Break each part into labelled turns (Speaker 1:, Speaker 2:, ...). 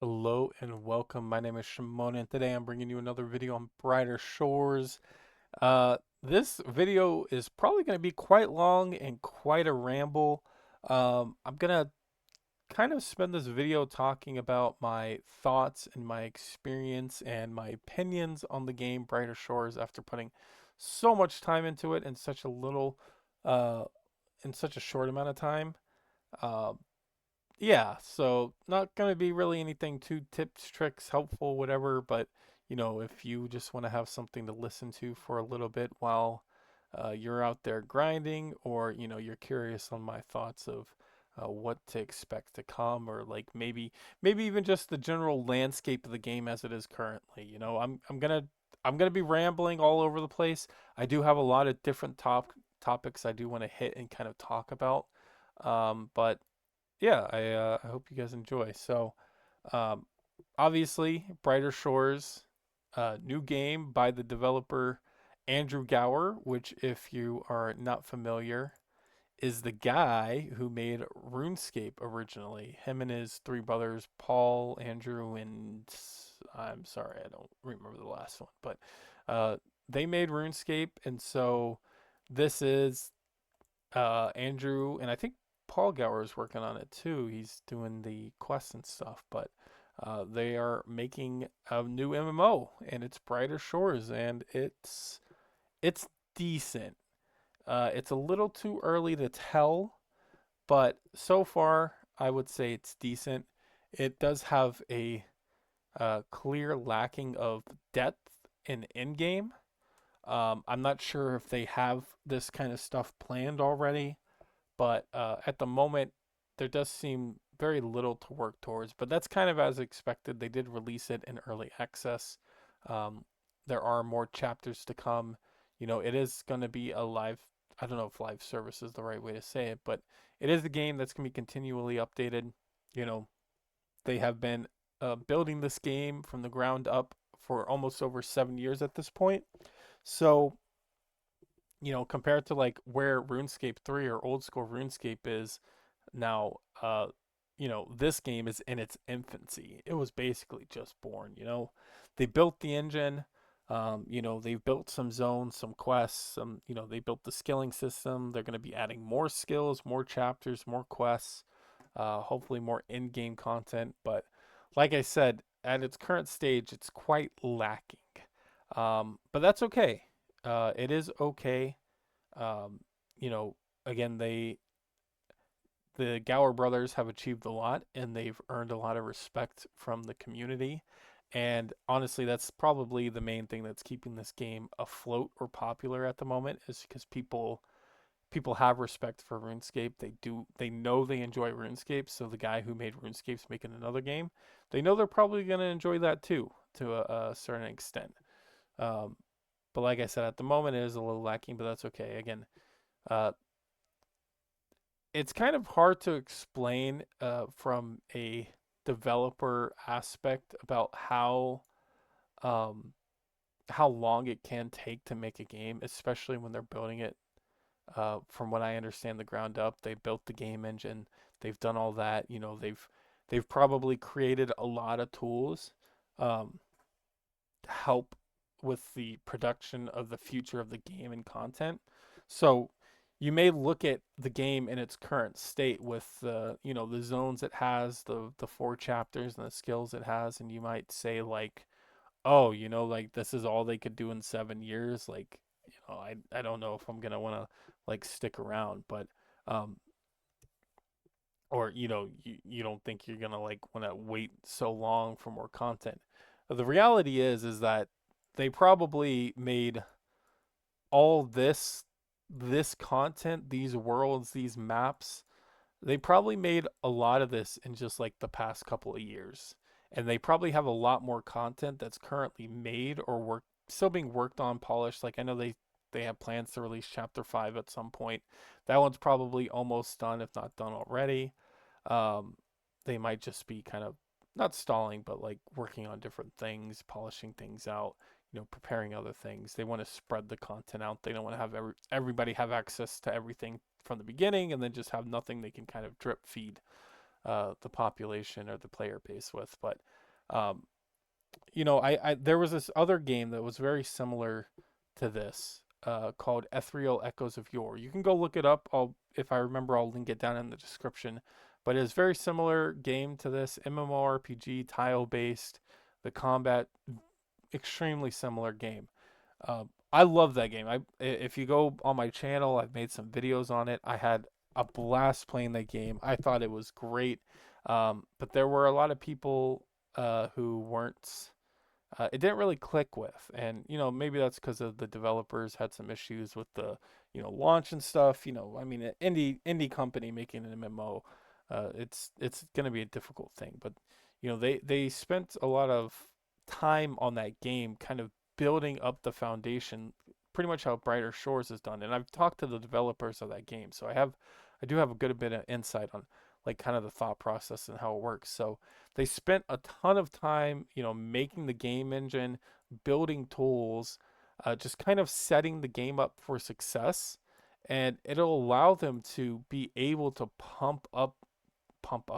Speaker 1: Hello and welcome. My name is Shimon, and today I'm bringing you another video on Brighter Shores. This video is probably going to be quite long and quite a ramble. I'm going to kind of spend this video talking about my thoughts and my experience and my opinions on the game Brighter Shores after putting so much time into it in such a little, uh, in such a short amount of time. Uh, yeah, so not going to be really anything too tips, tricks, helpful, whatever, but if you just want to have something to listen to for a little bit while you're out there grinding, or you're curious on my thoughts of what to expect to come, or like maybe even just the general landscape of the game as it is currently. I'm gonna be rambling all over the place. I do have a lot of different topics I do want to hit and kind of talk about. But yeah, I hope you guys enjoy. So, um, obviously, Brighter Shores, new game by the developer Andrew Gower, which, if you are not familiar, is the guy who made RuneScape originally. Him and his three brothers, Paul, Andrew, and I'm sorry, I don't remember the last one, but uh, they made RuneScape, and so this is Andrew, and I think Paul Gower is working on it too. He's doing the quests and stuff, but they are making a new MMO, and it's Brighter Shores, and it's decent. It's a little too early to tell, but so far I would say it's decent. It does have a clear lacking of depth in in-game. I'm not sure if they have this kind of stuff planned already, but at the moment, there does seem very little to work towards. But that's kind of as expected. They did release it in early access. Um, there are more chapters to come. It is going to be a live. I don't know if live service is the right way to say it, but it is a game that's going to be continually updated. You know, they have been building this game from the ground up for almost over 7 years at this point. So compared to like where RuneScape 3 or old school RuneScape is now, this game is in its infancy. It was basically just born. They built the engine, they've built some zones, some quests, they built the skilling system. They're going to be adding more skills, more chapters, more quests, hopefully more in-game content. But like I said, at its current stage, it's quite lacking. But that's okay. It is okay. Um, you know, again, the Gower brothers have achieved a lot and they've earned a lot of respect from the community. And honestly, that's probably the main thing that's keeping this game afloat or popular at the moment is because people have respect for RuneScape. They know they enjoy RuneScape, so the guy who made RuneScape's making another game. They know they're probably going to enjoy that too to a certain extent. Um, but like I said, at the moment it is a little lacking, but that's okay. Again, uh, it's kind of hard to explain from a developer aspect about um, how long it can take to make a game, especially when they're building it. From what I understand, the ground up, they built the game engine, they've done all that. They've probably created a lot of tools um, to help with the production of the future of the game and content. So you may look at the game in its current state with the zones it has, the four chapters and the skills it has, and you might say like, oh, like this is all they could do in 7 years. Like, I don't know if I'm gonna want to like stick around, but um, or you don't think you're gonna like want to wait so long for more content. The reality is that they probably made all this content, these worlds, these maps, they probably made a lot of this in just like the past couple of years. And they probably have a lot more content that's currently made or still being worked on, polished. Like I know they have plans to release chapter 5 at some point. That one's probably almost done if not done already. Um, they might just be kind of not stalling, but like working on different things, polishing things out, preparing other things. They want to spread the content out. They don't want to have everybody have access to everything from the beginning and then just have nothing they can kind of drip feed. the population or the player base with. But um, I there was this other game that was very similar to this called Ethereal Echoes of Yore. You can go look it up. If I remember, I'll link it down in the description. But it's very similar game to this MMORPG, tile based. The combat extremely similar game. I love that game. If you go on my channel, I've made some videos on it. I had a blast playing that game. I thought it was great, but there were a lot of people who weren't. It didn't really click with, and maybe that's because of the developers had some issues with the launch and stuff. I mean, an indie company making an MMO, it's going to be a difficult thing. But they spent a lot of time on that game, kind of building up the foundation, pretty much how Brighter Shores has done. And I've talked to the developers of that game, so I do have a good bit of insight on like kind of the thought process and how it works. So they spent a ton of time, making the game engine, building tools, just kind of setting the game up for success, and it'll allow them to be able to pump up, pump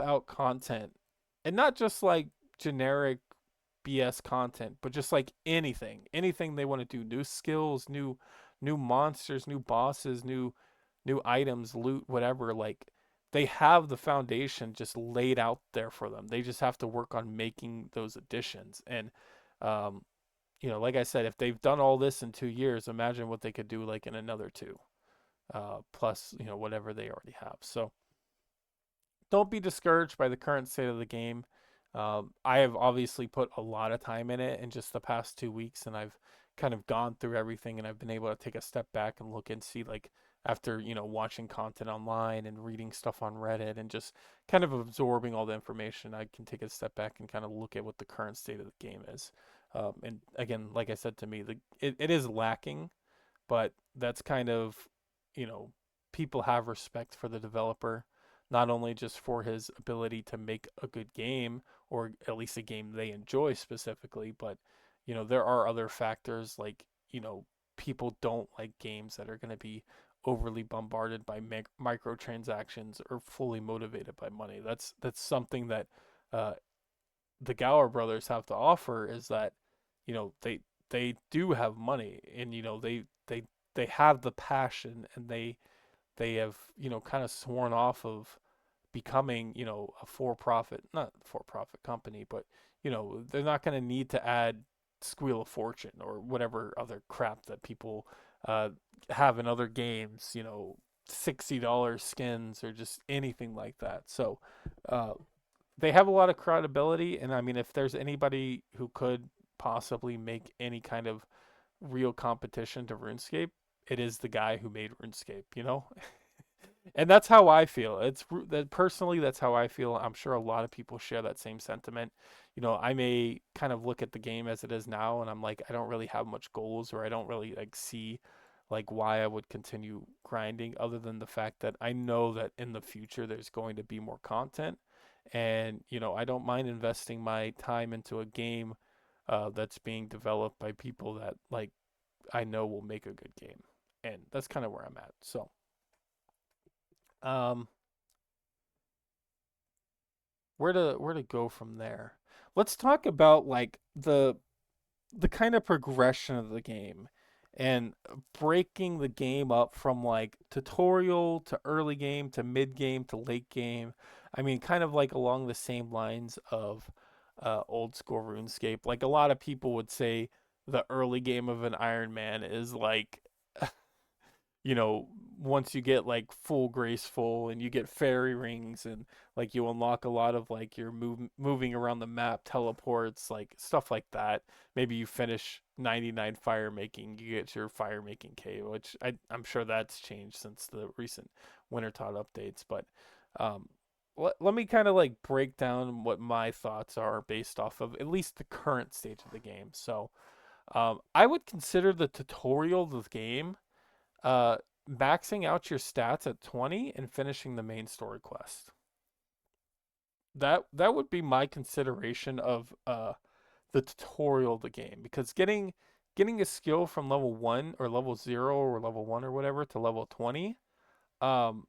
Speaker 1: out content, and not just like generic BS content, but just like anything they want to do, new skills, new monsters, new bosses, new items, loot, whatever. Like they have the foundation just laid out there for them. They just have to work on making those additions. And um, like I said, if they've done all this in 2 years, imagine what they could do like in another two, plus whatever they already have. So don't be discouraged by the current state of the game. I have obviously put a lot of time in it in just the past 2 weeks, and I've kind of gone through everything, and I've been able to take a step back and look and see, like, after watching content online and reading stuff on Reddit and just kind of absorbing all the information, I can take a step back and kind of look at what the current state of the game is. And again, like I said, to me, it is lacking, but that's kind of, you know, people have respect for the developer, not only just for his ability to make a good game or at least a game they enjoy specifically, but there are other factors like, people don't like games that are going to be overly bombarded by microtransactions or fully motivated by money. That's something that uh, the Gower brothers have to offer is that they do have money, and they have the passion, and they have kind of sworn off of becoming a for-profit, not for-profit company, but they're not going to need to add Squeal of Fortune or whatever other crap that people uh, have in other games, $60 skins or just anything like that. So uh, they have a lot of credibility, and I mean, if there's anybody who could possibly make any kind of real competition to RuneScape, it is the guy who made RuneScape. And that's how I feel. That personally, that's how I feel. I'm sure a lot of people share that same sentiment. I may kind of look at the game as it is now, and I'm like, I don't really have much goals, or I don't really like see like why I would continue grinding, other than the fact that I know that in the future there's going to be more content, and I don't mind investing my time into a game that's being developed by people that like I know will make a good game, and that's kind of where I'm at. So. Um, where to go from there? Let's talk about like the kind of progression of the game and breaking the game up from like tutorial to early game to mid game to late game. I mean, kind of like along the same lines of old school RuneScape. Like a lot of people would say the early game of an Iron Man is like you know, once you get like full graceful and you get fairy rings and like you unlock a lot of like your moving around the map, teleports, like stuff like that. Maybe you finish 99 fire making, you get your fire making cave, which I'm sure that's changed since the recent Wintertod updates. But um, let me kind of like break down what my thoughts are based off of at least the current stage of the game. So I would consider the tutorial of the game uh, maxing out your stats at 20 and finishing the main story quest. That would be my consideration of the tutorial of the game, because getting a skill from level 1 or level 0 or level 1 or whatever to level 20 um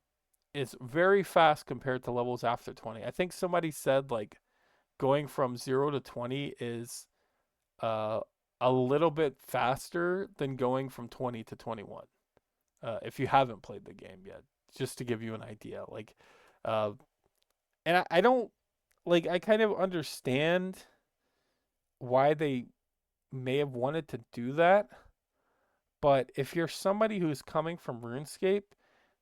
Speaker 1: is very fast compared to levels after 20. I think somebody said like going from 0 to 20 is uh, a little bit faster than going from 20 to 21. If you haven't played the game yet, just to give you an idea, like, uh, and I don't like. I kind of understand why they may have wanted to do that, but if you're somebody who's coming from RuneScape,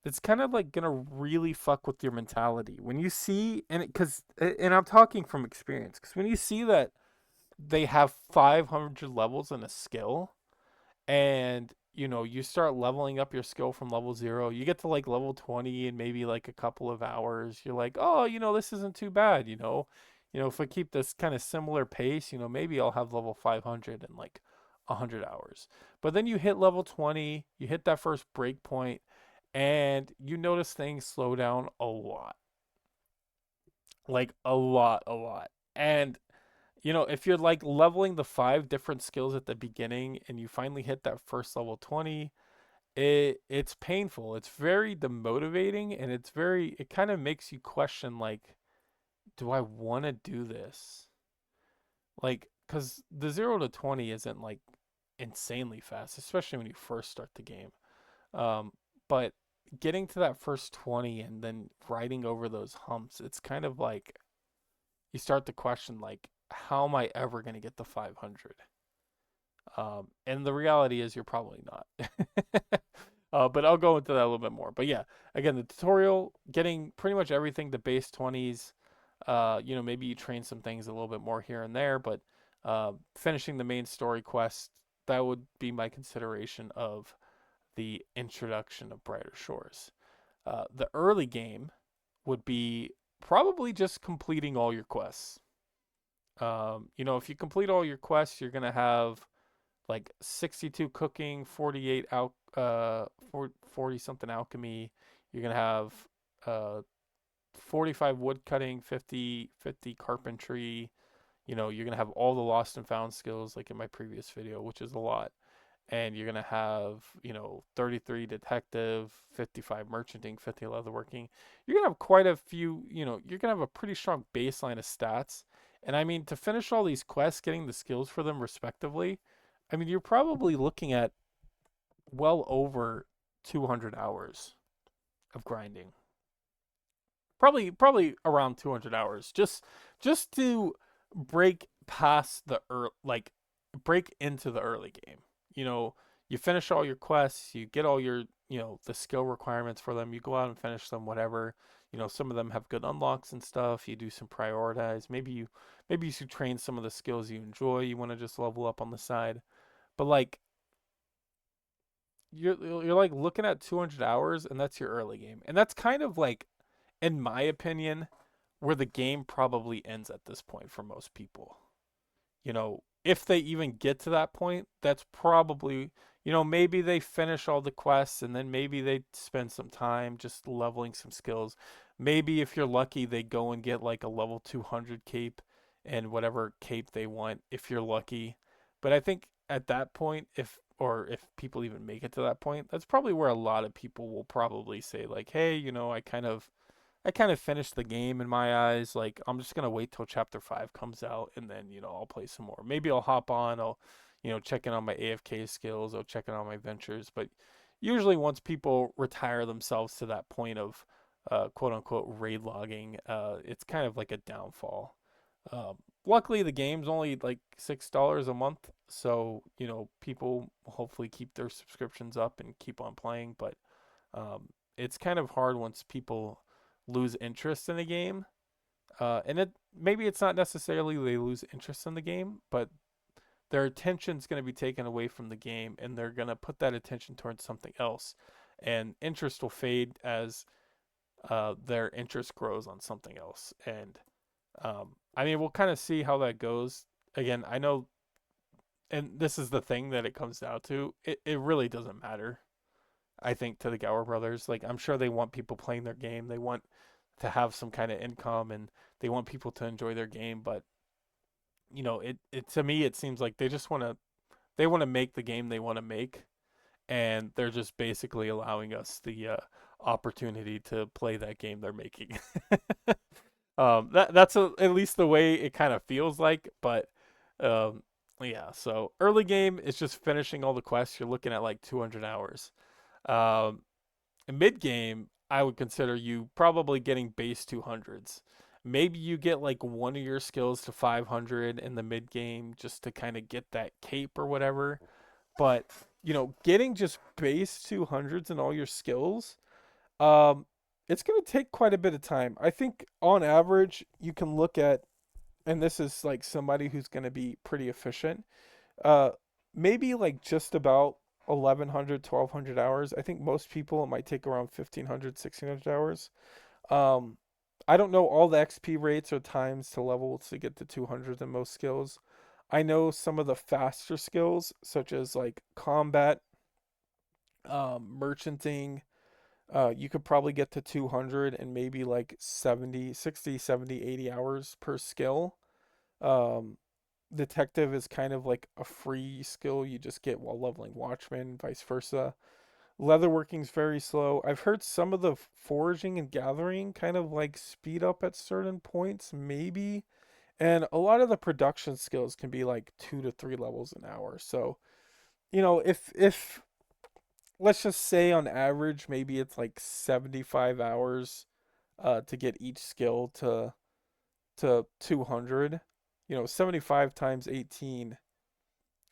Speaker 1: that's kind of like gonna really fuck with your mentality when you see, and I'm talking from experience, because when you see that they have 500 levels in a skill, and you start leveling up your skill from level 0, you get to like level 20 in maybe like a couple of hours, you're like, oh, this isn't too bad. If I keep this kind of similar pace, maybe I'll have level 500 in like 100 hours. But then you hit level 20, you hit that first break point, and you notice things slow down a lot, like a lot. And if you're like leveling the 5 different skills at the beginning and you finally hit that first level 20, it's painful. It's very demotivating, and it kind of makes you question, like, do I want to do this? Like, cuz the 0 to 20 isn't like insanely fast, especially when you first start the game. Um but getting to that first 20 and then riding over those humps, it's kind of like you start to question, like, how am I ever going to get to 500? And the reality is you're probably not. But I'll go into that a little bit more. But yeah, again, the tutorial, getting pretty much everything to base 20s. Maybe you train some things a little bit more here and there, but finishing the main story quest, that would be my consideration of the introduction of Brighter Shores. The early game would be probably just completing all your quests. If you complete all your quests, you're gonna have like 62 cooking, 48 40 something alchemy. You're gonna have 45 wood cutting, 50 carpentry. You're gonna have all the lost and found skills like in my previous video, which is a lot. And you're gonna have 33 detective, 55 merchanting, 50 leatherworking. You're gonna have quite a few. You're gonna have a pretty strong baseline of stats. And I mean, to finish all these quests, getting the skills for them respectively, I mean, you're probably looking at well over 200 hours of grinding. Probably around 200 hours, just to break past like break into the early game. You know, you finish all your quests, you get all your, the skill requirements for them, you go out and finish them, whatever. Some of them have good unlocks and stuff. You do some prioritize. Maybe you should train some of the skills you enjoy. You want to just level up on the side. But like you're like looking at 200 hours, and that's your early game. And that's kind of like, in my opinion, where the game probably ends at this point for most people. If they even get to that point, that's probably, maybe they finish all the quests and then maybe they spend some time just leveling some skills. Maybe if you're lucky, they go and get like a level 200 cape and whatever cape they want if you're lucky. But I think at that point, if people even make it to that point, that's probably where a lot of people will probably say like, "Hey, I kind of finished the game in my eyes. Like, I'm just gonna wait till chapter 5 comes out, and then I'll play some more. Maybe I'll hop on. I'll check in on my AFK skills. I'll check in on my ventures. But usually, once people retire themselves to that point of quote unquote raid logging, it's kind of like a downfall. Luckily, the game's only like $6 a month, so people hopefully keep their subscriptions up and keep on playing. But it's kind of hard once people lose interest in the game. And maybe it's not necessarily they lose interest in the game, but their attention's going to be taken away from the game, and they're going to put that attention towards something else, and interest will fade as their interest grows on something else. And I mean, we'll kind of see how that goes. Again, I know, and this is the thing that it comes down to. It really doesn't matter, I think, to the Gower brothers. Like, I'm sure they want people playing their game. They want to have some kind of income, and they want people to enjoy their game. But it to me, it seems like they want to make the game they want to make, and they're just basically allowing us the opportunity to play that game they're making. That's at least the way it kind of feels like. But um, yeah, so early game is just finishing all the quests. You're looking at like 200 hours. Um, Mid game, I would consider you probably getting base 200s. Maybe you get like one of your skills to 500 in the mid game just to kind of get that cape or whatever. But getting just base 200s in all your skills, um, it's going to take quite a bit of time. I think on average, you can look at, and this is like somebody who's going to be pretty efficient, uh, maybe like just about 1100, 1200 hours. I think most people it might take around 1500, 1600 hours. Um, I don't know all the XP rates or times to levels to get to 200 in most skills. I know some of the faster skills, such as like combat, merchanting, you could probably get to 200 and maybe like 70, 60, 70, 80 hours per skill. Um, Detective is kind of like a free skill you just get while leveling Watchman, vice versa. Leatherworking's very slow. I've heard some of the foraging and gathering kind of like speed up at certain points, maybe. And a lot of the production skills can be like 2 to 3 levels an hour. So, if let's just say on average, maybe it's like 75 hours to get each skill to 200. 75 times 18.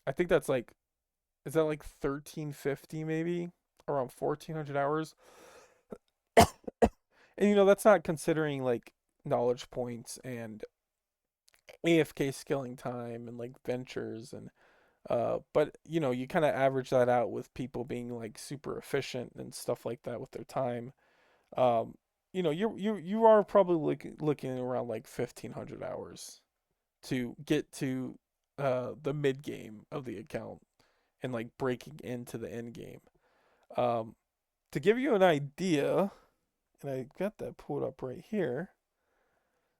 Speaker 1: I think that's like, is that like 1350 maybe? Around 1400 hours. And that's not considering like knowledge points and AFK skilling time and like ventures and but you kind of average that out with people being like super efficient and stuff like that with their time. Um you are probably looking around like 1500 hours to get to the mid game of the account and like breaking into the end game. Um to give you an idea, and I got that pulled up right here.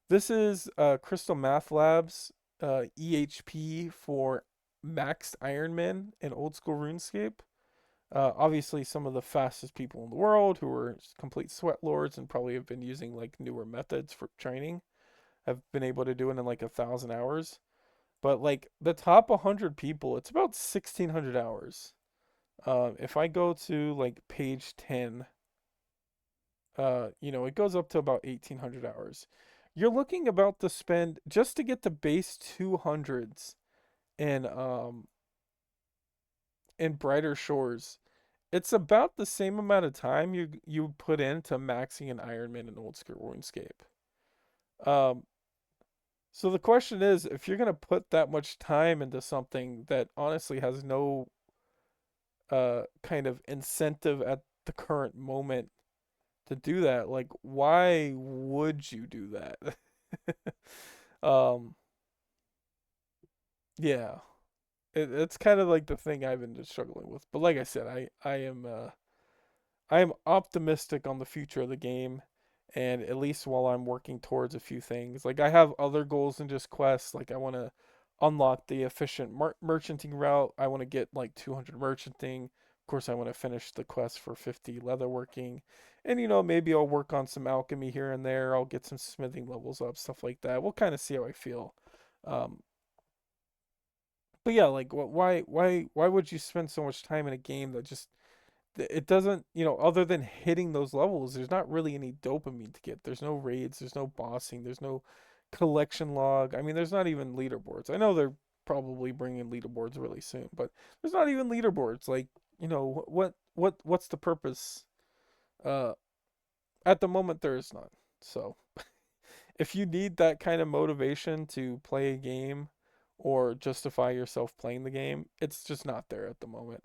Speaker 1: This is Crystal Math Labs EHP for Maxed Ironman in old school RuneScape. Obviously, some of the fastest people in the world who are complete sweat lords and probably have been using like newer methods for training have been able to do it in like 1,000 hours. But like the top 100 people, it's about 1,600 hours. If I go to like page 10, it goes up to about 1,800 hours. You're looking about to spend just to get the base 200s in in Brighter Shores. It's about the same amount of time you put into maxing an Ironman in Old School RuneScape. Um, so the question is, if you're gonna put that much time into something that honestly has no kind of incentive at the current moment to do that, like why would you do that? um, yeah, it's kind of like the thing I've been just struggling with. But like I said, I am optimistic on the future of the game, and at least while I'm working towards a few things, like I have other goals than just quests. Like I want to unlock the efficient merchanting route. I want to get like 200 merchanting. Of course, I want to finish the quest for 50 leatherworking, and maybe I'll work on some alchemy here and there. I'll get some smithing levels up, stuff like that. We'll kind of see how I feel. Um, but yeah, like why would you spend so much time in a game that just it doesn't, other than hitting those levels, there's not really any dopamine to get. There's no raids, there's no bossing, there's no collection log. I mean, there's not even leaderboards. I know they're probably bringing leaderboards really soon, but there's not even leaderboards. Like, what's the purpose? Uh, at the moment, there is none. So, if you need that kind of motivation to play a game or justify yourself playing the game, it's just not there at the moment.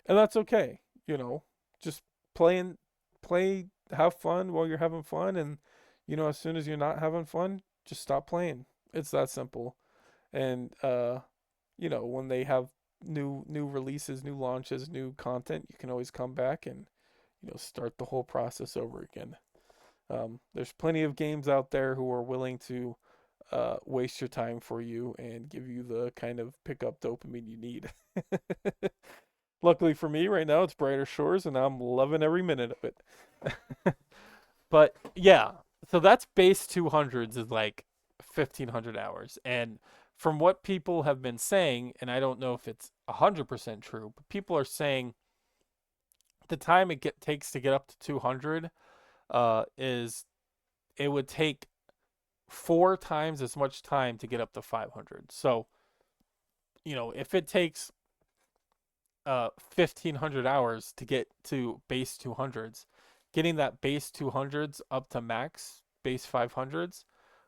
Speaker 1: And that's okay. Just play and play, have fun while you're having fun. And, as soon as you're not having fun, just stop playing. It's that simple. And, when they have new releases, new launches, new content, you can always come back and, start the whole process over again. There's plenty of games out there who are willing to waste your time for you and give you the kind of pickup dopamine you need. Luckily for me, right now it's Brighter Shores, and I'm loving every minute of it. But yeah, so that's base 200s is like 1500 hours. And from what people have been saying, and I don't know if it's 100% true, but people are saying the time takes to get up to 200 is it would take 4 times as much time to get up to 500. So, if it takes 1500 hours to get to base 200s, getting that base 200s up to max base 500s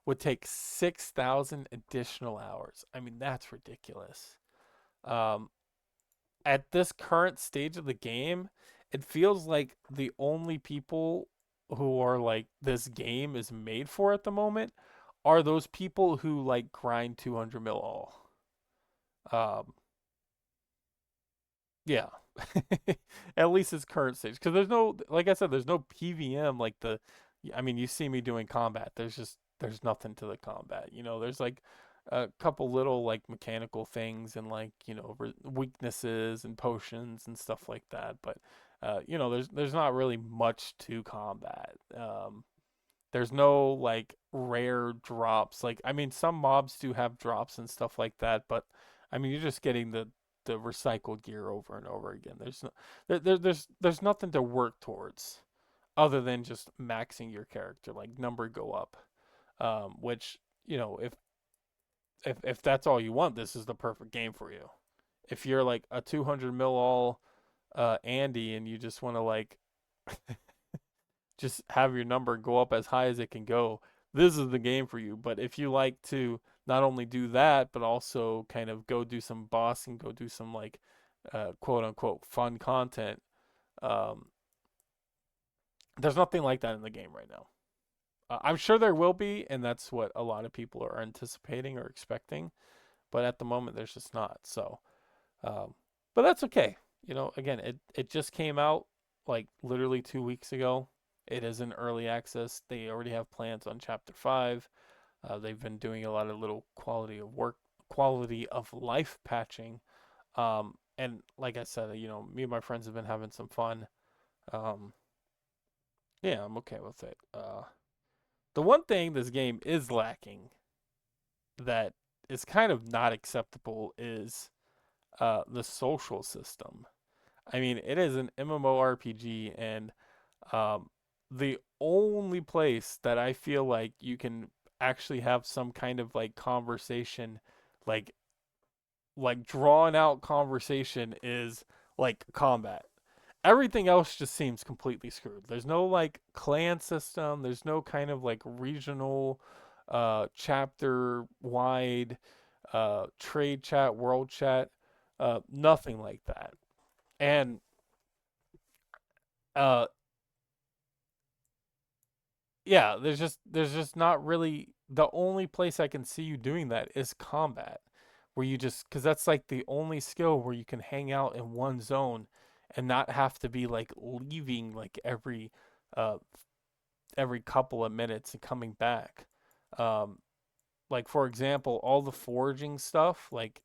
Speaker 1: would take 6,000 additional hours. I mean, that's ridiculous. Um, at this current stage of the game, it feels like the only people who are like this game is made for at the moment are those people who like grind 200 mil all. Um, Yeah. At least its current stage. Because there's no, like I said, there's no PVM like I mean, you see me doing combat. There's nothing to the combat. There's like a couple little like mechanical things and like, weaknesses and potions and stuff like that. But, there's not really much to combat. There's no like rare drops. Like, I mean, some mobs do have drops and stuff like that, but I mean, you're just getting the recycled gear over and over again. There's nothing to work towards other than just maxing your character, like number go up. Which if that's all you want, this is the perfect game for you. If you're like a 200 mil all Andy and you just want to like just have your number go up as high as it can go, this is the game for you. But if you like to not only do that, but also kind of go do some boss and go do some like quote unquote fun content, um, there's nothing like that in the game right now. I'm sure there will be, and that's what a lot of people are anticipating or expecting. But at the moment, there's just not. So, um, but that's okay. Again, it just came out like literally 2 weeks ago. It is in early access. They already have plans on Chapter 5. They've been doing a lot of little quality of life patching. And like I said, me and my friends have been having some fun. Um, yeah, I'm okay with it. The one thing this game is lacking that is kind of not acceptable is the social system. I mean, it is an MMORPG, and um, the only place that I feel like you can actually have some kind of like conversation, like drawn out conversation, is like combat. Everything else just seems completely screwed. There's no like clan system. There's no kind of like regional, chapter wide, trade chat, world chat, nothing like that. And uh, yeah, there's just not really the only place I can see you doing that is combat, where you just because that's like the only skill where you can hang out in one zone and not have to be like leaving like uh every couple of minutes and coming back. Um, like for example, all the foraging stuff, like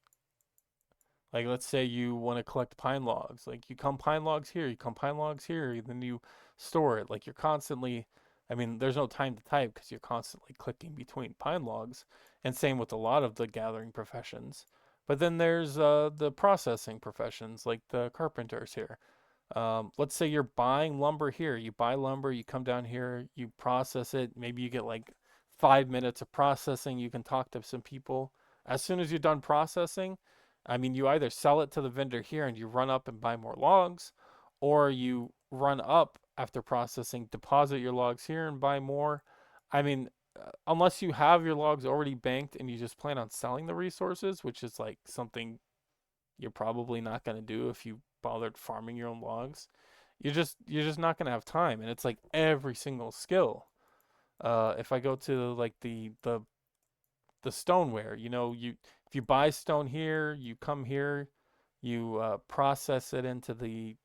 Speaker 1: let's say you want to collect pine logs. Like you come pine logs here, you come pine logs here, then you store it. Like you're constantly I mean, there's no time to type because you're constantly clicking between pine logs. And same with a lot of the gathering professions. But then there's the processing professions like the carpenters here. Let's say you're buying lumber here. You buy lumber, you come down here, you process it. Maybe you get like 5 minutes of processing. You can talk to some people. As soon as you're done processing, I mean, you either sell it to the vendor here and you run up and buy more logs, or you run up after processing, deposit your logs here and buy more. I mean, unless you have your logs already banked and you just plan on selling the resources, which is like something you're probably not going to do if you bothered farming your own logs. You're just not going to have time, and it's like every single skill. If I go to like the stoneware, you if you buy stone here, you come here, you process it into the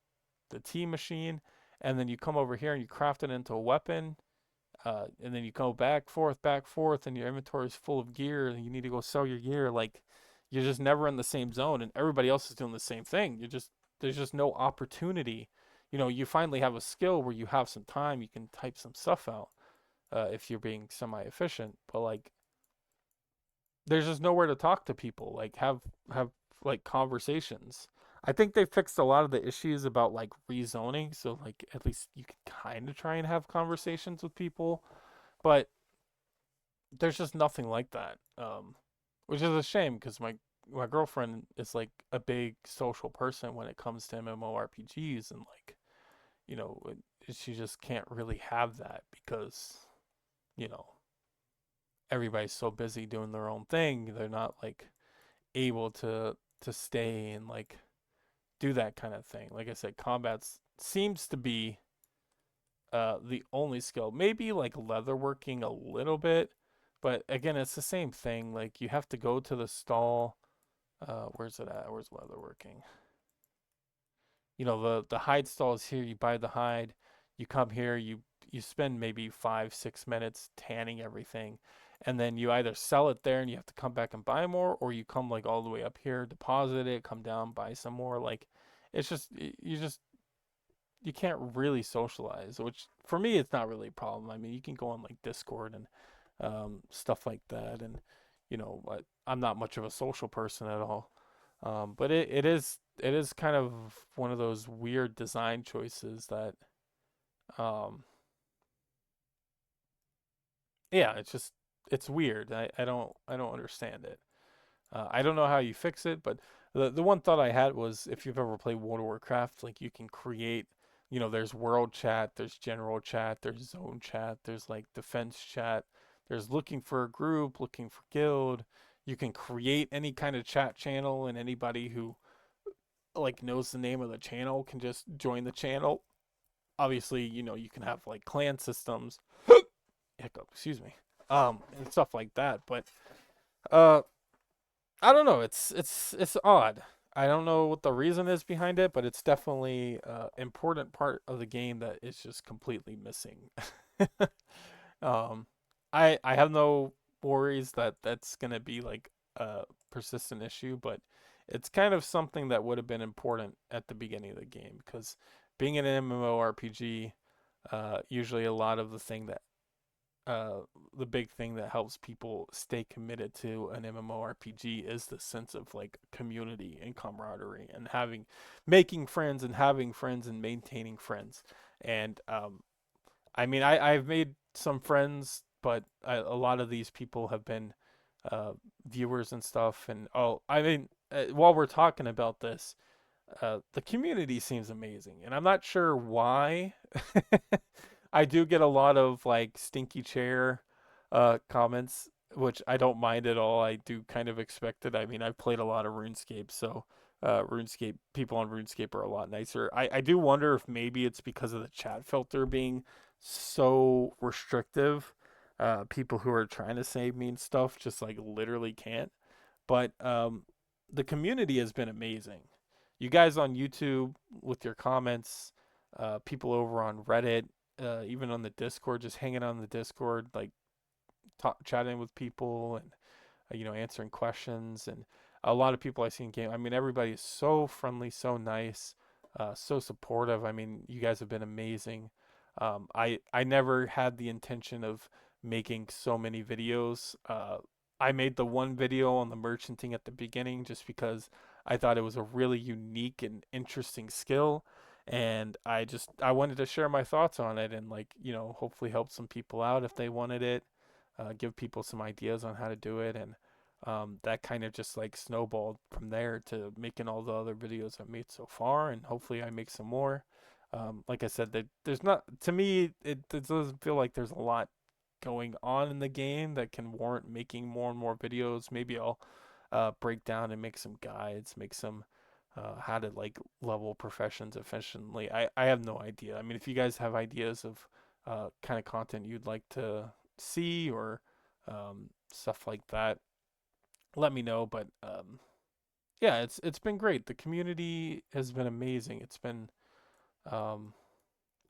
Speaker 1: tea machine, and then you come over here and you craft it into a weapon. And then you go back forth, and your inventory is full of gear, and you need to go sell your gear. Like, you're just never in the same zone, and everybody else is doing the same thing. You're just there's just no opportunity. You know, you finally have a skill where you have some time, you can type some stuff out if you're being semi efficient. But like, there's just nowhere to talk to people. Like, have like conversations. I think they fixed a lot of the issues about like rezoning, so like at least you can kind of try and have conversations with people. But there's just nothing like that, which is a shame because my girlfriend is like a big social person when it comes to MMORPGs, and like, you know, she just can't really have that because, you know, everybody's so busy doing their own thing, they're not like able to stay and like do that kind of thing. Like I said, combat seems to be the only skill. Maybe like leatherworking a little bit, but again, it's the same thing. Like you have to go to the stall. Where's it at? Where's leatherworking? You know, the hide stall is here. You buy the hide. You come here. You spend maybe 5 6 minutes tanning everything, and then you either sell it there and you have to come back and buy more, or you come like all the way up here, deposit it, come down, buy some more. Like, it's just you can't really socialize, which for me it's not really a problem. I mean, you can go on like Discord and stuff like that, and you know, I'm not much of a social person at all. But it is kind of one of those weird design choices that um, yeah, it's weird. I don't understand it. I don't know how you fix it, but the one thought I had was if you've ever played World of Warcraft, like you can create, you know, there's world chat, there's general chat, there's zone chat, there's like defense chat, there's looking for a group, looking for guild. You can create any kind of chat channel, and anybody who like knows the name of the channel can just join the channel. Obviously, you know, you can have like clan systems, hiccup, excuse me, and stuff like that. But uh, I don't know. It's odd. I don't know what the reason is behind it, but it's definitely important part of the game that is just completely missing. um, I have no worries that that's gonna be like a persistent issue, but it's kind of something that would have been important at the beginning of the game because being an MMORPG, usually a lot of uh, the big thing that helps people stay committed to an MMORPG is the sense of like community and camaraderie and making friends and having friends and maintaining friends. And I mean, I've made some friends, but a lot of these people have been uh, viewers and stuff. And oh, I mean, while we're talking about this, the community seems amazing, and I'm not sure why. I do get a lot of like stinky chair comments, which I don't mind at all. I do kind of expect it. I mean, I've played a lot of RuneScape, so RuneScape people on RuneScape are a lot nicer. I do wonder if maybe it's because of the chat filter being so restrictive. People who are trying to say mean stuff just like literally can't. But the community has been amazing. You guys on YouTube with your comments, people over on Reddit, even on the Discord, just hanging on the Discord, like chatting with people and you know, answering questions, and a lot of people I see in game. I mean, everybody is so friendly, so nice, so supportive. I mean, you guys have been amazing. I never had the intention of making so many videos. I made the one video on the merchanting at the beginning just because I thought it was a really unique and interesting skill, and I wanted to share my thoughts on it and like, you know, hopefully help some people out if they wanted it, give people some ideas on how to do it, and that kind of just like snowballed from there to making all the other videos I've made so far, and hopefully I make some more. Like I said, there's not, to me, it doesn't feel like there's a lot going on in the game that can warrant making more and more videos. Maybe I'll break down and make some guides, make some how to like level professions efficiently. I have no idea. I mean, if you guys have ideas of kind of content you'd like to see or stuff like that, let me know. But yeah, it's been great. The community has been amazing. It's been um,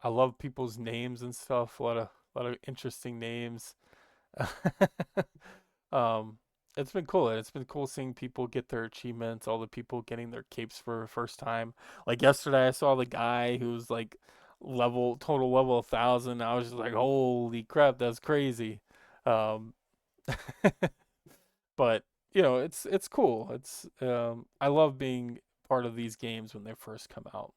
Speaker 1: I love people's names and stuff. A lot of interesting names. um, it's been cool. It's been cool seeing people get their achievements, all the people getting their capes for the first time. Like yesterday, I saw the guy who's like total level 1,000. I was just like, holy crap, that's crazy. Um, but it's cool. I love being part of these games when they first come out.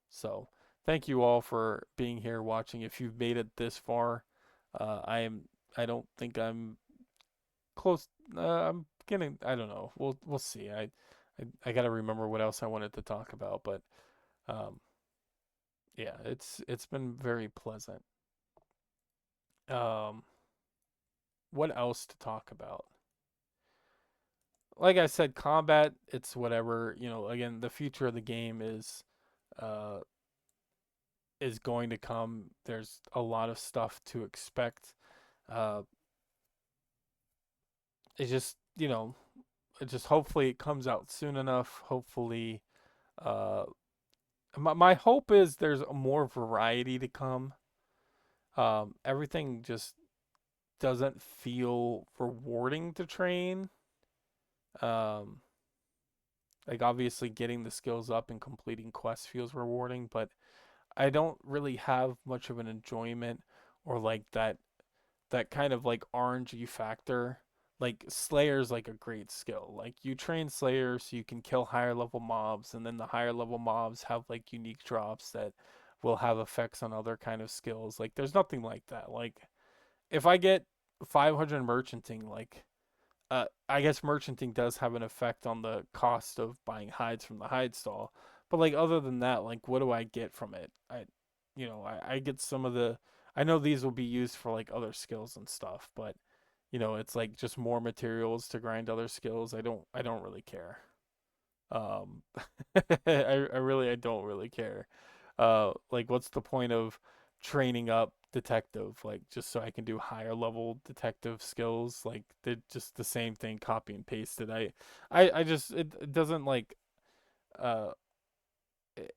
Speaker 1: So thank you all for being here watching. If you've made it this far, I am. I don't think I'm close. I'm getting. I don't know. We'll see. I got to remember what else I wanted to talk about, but um, yeah, it's been very pleasant. Um, what else to talk about? Like I said, combat. It's whatever. Again, the future of the game uh is going to come. There's a lot of stuff to expect. Uh, it just it just hopefully it comes out soon enough. Hopefully, uh, my hope is there's more variety to come. Everything just doesn't feel rewarding to train. Um, like obviously getting the skills up and completing quests feels rewarding, but I don't really have much of an enjoyment or like that kind of like RNG factor. Like Slayer's like a great skill. Like you train Slayer so you can kill higher level mobs, and then the higher level mobs have like unique drops that will have effects on other kind of skills. Like there's nothing like that. Like if I get 500 merchanting, like I guess merchanting does have an effect on the cost of buying hides from the hide stall. But like other than that, like what do I get from it? I get some of the. I know these will be used for like other skills and stuff, but it's like just more materials to grind other skills. I don't really care. Um, I don't really care. Like what's the point of training up detective like just so I can do higher level detective skills? Like they're just the same thing, copy and pasted. I just it doesn't like uh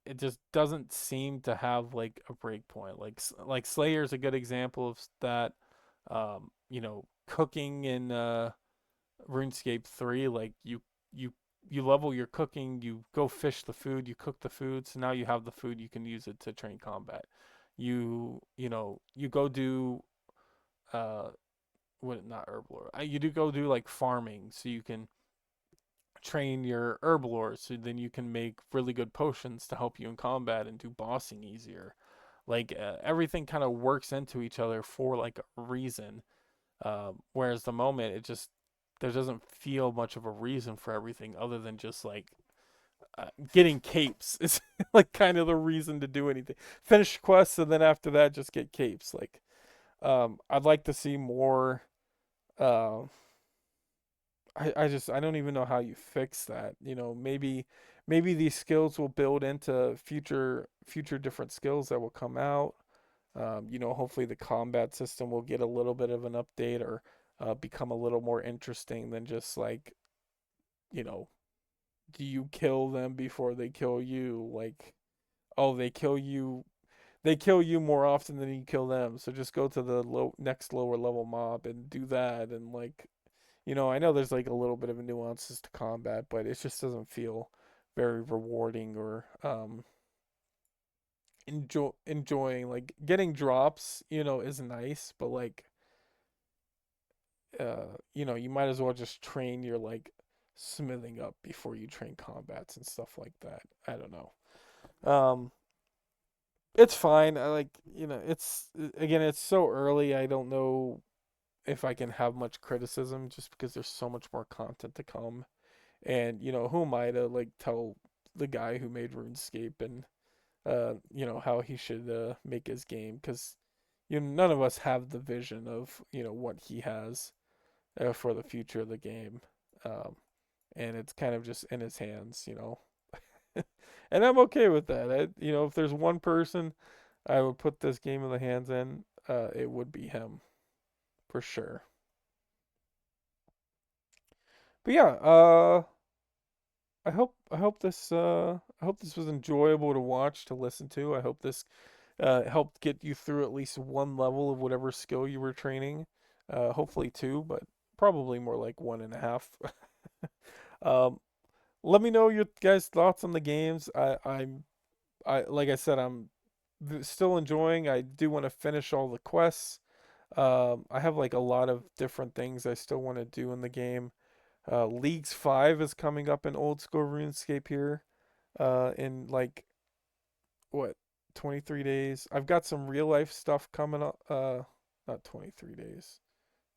Speaker 1: it just doesn't seem to have like a break point. Like Slayer's a good example of that. Cooking in RuneScape 3, like you you level your cooking, you go fish the food, you cook the food, so now you have the food, you can use it to train combat. You go do uh what not herblore. You do go do like farming so you can train your herblore so then you can make really good potions to help you in combat and do bossing easier. Like everything kind of works into each other for like a reason. Whereas the moment it just there doesn't feel much of a reason for everything other than just like getting capes is like kind of the reason to do anything. Finish quests and then after that just get capes. Like I'd like to see more. Uh, I don't even know how you fix that. Maybe these skills will build into future different skills that will come out. Hopefully the combat system will get a little bit of an update or become a little more interesting than just like, you know, do you kill them before they kill you? Like, oh, they kill you more often than you kill them. So just go to the next lower level mob and do that. And like, I know there's like a little bit of nuances to combat, but it just doesn't feel very rewarding or enjoying. Like getting drops, is nice, but like you might as well just train your like smithing up before you train combats and stuff like that. I don't know. It's fine. I like, it's again, it's so early. I don't know if I can have much criticism just because there's so much more content to come. And, who am I to like tell the guy who made RuneScape and how he should make his game because none of us have the vision of, what he has for the future of the game. Um, and it's kind of just in his hands. And I'm okay with that. If there's one person I would put this game in the hands in, it would be him for sure. But yeah, I hope this was enjoyable to watch, to listen to. I hope this helped get you through at least one level of whatever skill you were training. Hopefully two, but probably more like 1.5. um, let me know your guys' thoughts on the games. I like I said, I'm still enjoying. I do want to finish all the quests. I have like a lot of different things I still want to do in the game. Leagues 5 is coming up in old school RuneScape here. In like what 23 days. I've got some real life stuff coming up. Not 23 days.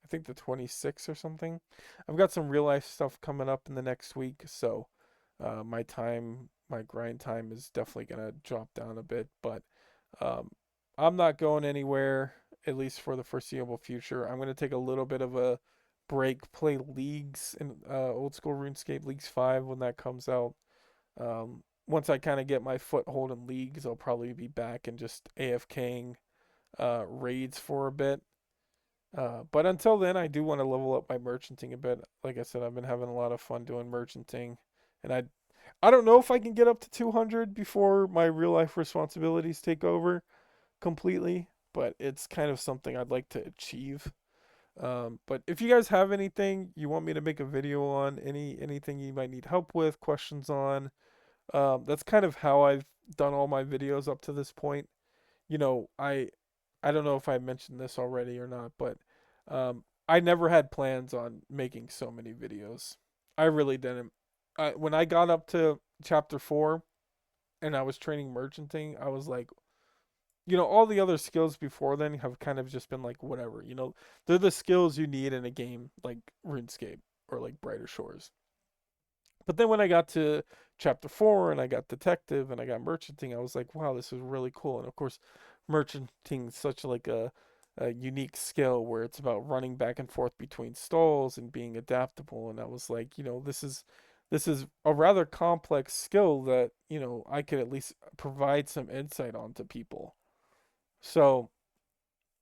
Speaker 1: I think the 26th or something. I've got some real life stuff coming up in the next week, so my grind time is definitely gonna drop down a bit, but um, I'm not going anywhere at least for the foreseeable future. I'm gonna take a little bit of a break, play leagues in old school RuneScape Leagues 5 when that comes out. Once I kind of get my foothold in leagues, I'll probably be back and just AFKing raids for a bit. But until then, I do want to level up my merchanting a bit. Like I said, I've been having a lot of fun doing merchanting, and I don't know if I can get up to 200 before my real life responsibilities take over completely, but it's kind of something I'd like to achieve. But if you guys have anything you want me to make a video on, anything you might need help with, questions on, that's kind of how I've done all my videos up to this point. You know, I don't know if I mentioned this already or not, but I never had plans on making so many videos. I really didn't. When I got up to chapter 4 and I was training merchanting, I was like, all the other skills before then have kind of just been like whatever. They're the skills you need in a game like RuneScape or like Brighter Shores. But then when I got to chapter 4 and I got detective and I got merchanting, I was like, wow, this is really cool. And of course, merchanting is such like a unique skill where it's about running back and forth between stalls and being adaptable. And I was like, this is a rather complex skill that, I could at least provide some insight onto people. So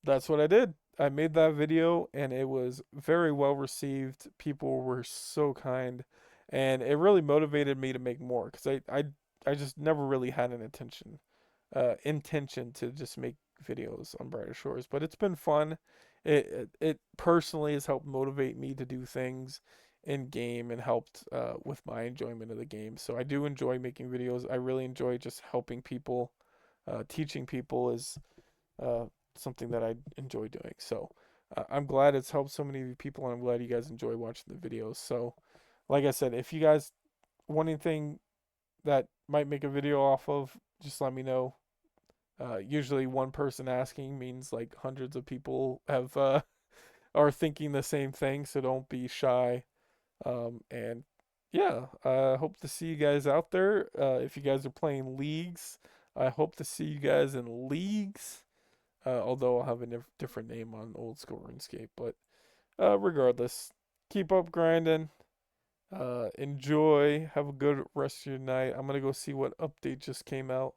Speaker 1: that's what I did. I made that video and it was very well received. People were so kind and it really motivated me to make more because I just never really had an intention to just make videos on Brighter Shores, but it's been fun. It personally has helped motivate me to do things in game and helped with my enjoyment of the game. So I do enjoy making videos. I really enjoy just helping people. Teaching people is uh, something that I enjoy doing. So I'm glad it's helped so many people, and I'm glad you guys enjoy watching the videos. So, like I said, if you guys want anything that might make a video off of, just let me know. Usually, one person asking means like hundreds of people have are thinking the same thing, so don't be shy. And yeah, I hope to see you guys out there. If you guys are playing leagues, I hope to see you guys in leagues. Although I'll have a different name on old school RuneScape. But regardless, keep up grinding. Enjoy. Have a good rest of your night. I'm gonna go see what update just came out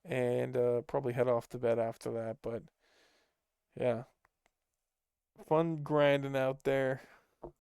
Speaker 1: and probably head off to bed after that. But yeah, fun grinding out there.